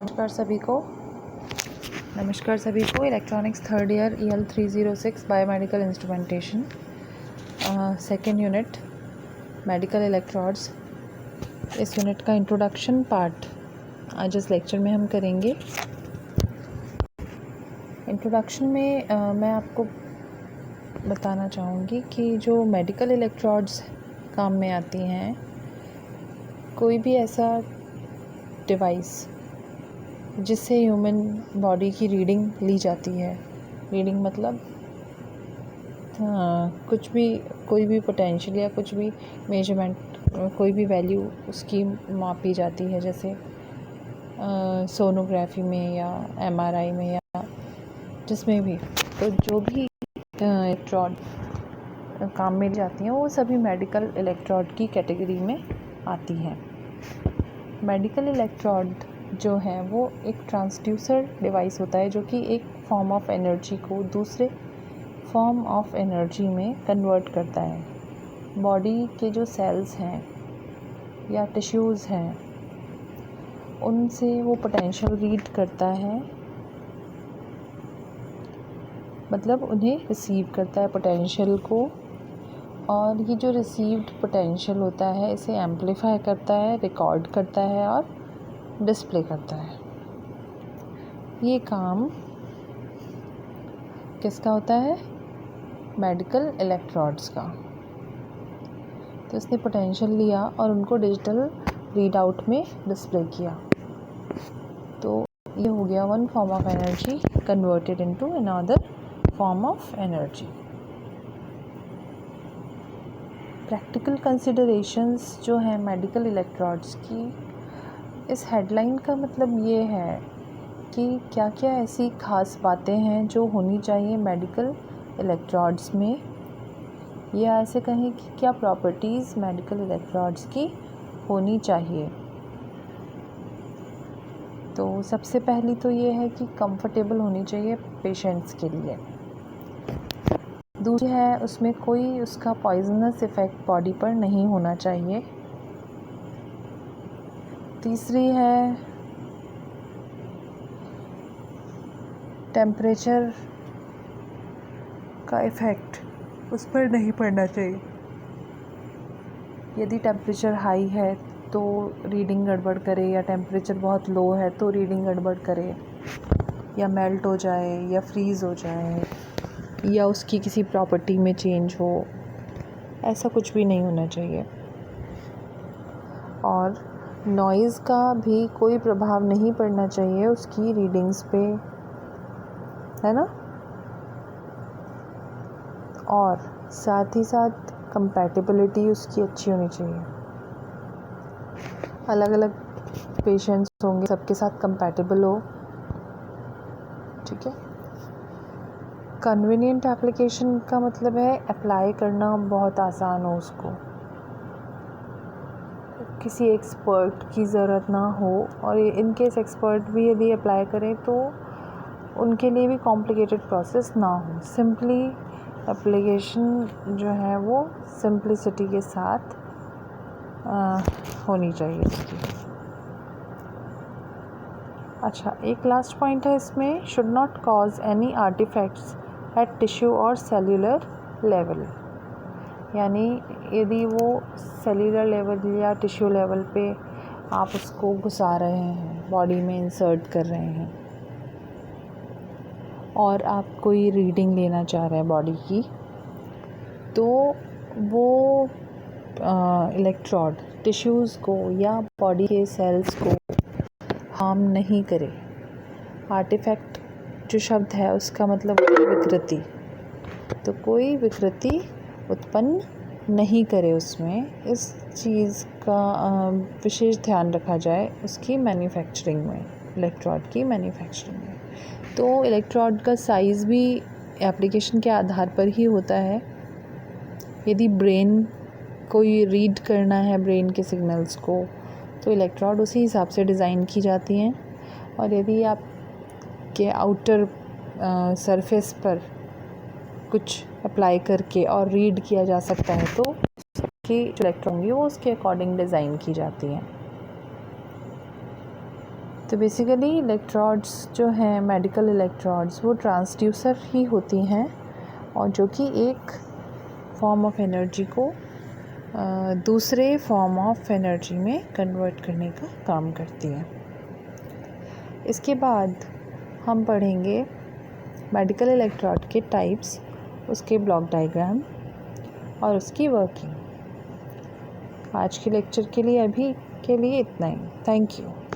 नमस्कार सभी को electronics third year EL 306 biomedical instrumentation second unit medical electrodes. इस यूनिट का इंट्रोडक्शन पार्ट आज इस लेक्चर में हम करेंगे। इंट्रोडक्शन में मैं आपको बताना चाहूँगी कि जो मेडिकल इलेक्ट्रोड्स काम में आती हैं, कोई भी ऐसा डिवाइस जिससे ह्यूमन बॉडी की रीडिंग ली जाती है। रीडिंग मतलब कुछ भी, कोई भी पोटेंशियल या कुछ भी मेजरमेंट, कोई भी वैल्यू उसकी मापी जाती है, जैसे सोनोग्राफी में या MRI में या जिसमें भी। तो जो भी इलेक्ट्रोड काम में जाती हैं वो सभी मेडिकल इलेक्ट्रोड की कैटेगरी में आती हैं। मेडिकल इलेक्ट्रोड जो है वो एक ट्रांसड्यूसर डिवाइस होता है जो कि एक फॉर्म ऑफ एनर्जी को दूसरे फॉर्म ऑफ एनर्जी में कन्वर्ट करता है। बॉडी के जो सेल्स हैं या टिश्यूज़ हैं उनसे वो पोटेंशियल रीड करता है, मतलब उन्हें रिसीव करता है पोटेंशियल को, और ये जो रिसीव्ड पोटेंशियल होता है इसे एम्पलीफाई करता है, रिकॉर्ड करता है और डिस्प्ले करता है। ये काम किसका होता है? मेडिकल इलेक्ट्रोड्स का। तो इसने पोटेंशियल लिया और उनको डिजिटल रीड आउट में डिस्प्ले किया। तो ये हो गया one form of energy converted into another form of energy. Practical considerations जो है मेडिकल इलेक्ट्रोड्स की, इस हेडलाइन का मतलब ये है कि क्या क्या ऐसी ख़ास बातें हैं जो होनी चाहिए मेडिकल इलेक्ट्रोड्स में, या ऐसे कहें कि क्या प्रॉपर्टीज़ मेडिकल इलेक्ट्रोड्स की होनी चाहिए। तो सबसे पहली तो ये है कि कंफर्टेबल होनी चाहिए पेशेंट्स के लिए। दूसरी है उसमें कोई उसका पॉइजनस इफ़ेक्ट बॉडी पर नहीं होना चाहिए। तीसरी है टेम्परेचर का इफ़ेक्ट उस पर नहीं पड़ना चाहिए। यदि टेम्परेचर हाई है तो रीडिंग गड़बड़ करे, या टेम्परेचर बहुत लो है तो रीडिंग गड़बड़ करे, या मेल्ट हो जाए या फ्रीज़ हो जाए, या उसकी किसी प्रॉपर्टी में चेंज हो, ऐसा कुछ भी नहीं होना चाहिए। और नॉइज़ का भी कोई प्रभाव नहीं पड़ना चाहिए उसकी रीडिंग्स पे, है ना। और साथ ही साथ कंपैटिबिलिटी उसकी अच्छी होनी चाहिए। अलग अलग पेशेंट्स होंगे, सबके साथ कंपैटिबल हो, ठीक है। कन्वीनियंट एप्लीकेशन का मतलब है अप्लाई करना बहुत आसान हो, उसको किसी एक्सपर्ट की ज़रूरत ना हो, और इनकेस एक्सपर्ट भी यदि अप्लाई करें तो उनके लिए भी कॉम्प्लिकेटेड प्रोसेस ना हो। सिंपली एप्लीकेशन जो है वो सिंप्लिसिटी के साथ होनी चाहिए इसकी। अच्छा, एक लास्ट पॉइंट है इसमें, should not cause any artifacts at tissue और सेल्यूलर लेवल। यानी यदि वो सेल्यूलर लेवल या टिश्यू लेवल पे आप उसको घुसा रहे हैं, बॉडी में इंसर्ट कर रहे हैं, और आप कोई रीडिंग लेना चाह रहे हैं बॉडी की, तो वो इलेक्ट्रोड टिश्यूज़ को या बॉडी के सेल्स को हार्म नहीं करे। आर्टिफैक्ट जो शब्द है उसका मतलब विकृति, तो कोई विकृति उत्पन्न नहीं करे उसमें। इस चीज़ का विशेष ध्यान रखा जाए उसकी मैन्युफैक्चरिंग में, इलेक्ट्रोड की मैन्युफैक्चरिंग में। तो इलेक्ट्रोड का साइज़ भी एप्लीकेशन के आधार पर ही होता है। यदि ब्रेन कोई रीड करना है ब्रेन के सिग्नल्स को, तो इलेक्ट्रोड उसी हिसाब से डिज़ाइन की जाती हैं। और यदि आप के आउटर सरफेस पर कुछ अप्लाई करके और रीड किया जा सकता है, तो उसकी जो इलेक्ट्रोड होंगी वो उसके अकॉर्डिंग डिज़ाइन की जाती हैं। तो बेसिकली इलेक्ट्रोड्स जो हैं, मेडिकल इलेक्ट्रोड्स, वो ट्रांसड्यूसर ही होती हैं और जो कि एक फॉर्म ऑफ एनर्जी को दूसरे फॉर्म ऑफ एनर्जी में कन्वर्ट करने का काम करती है। इसके बाद हम पढ़ेंगे मेडिकल इलेक्ट्रोड के टाइप्स, उसके ब्लॉक डायग्राम और उसकी वर्किंग। आज के लेक्चर के लिए अभी के लिए इतना ही। Thank you.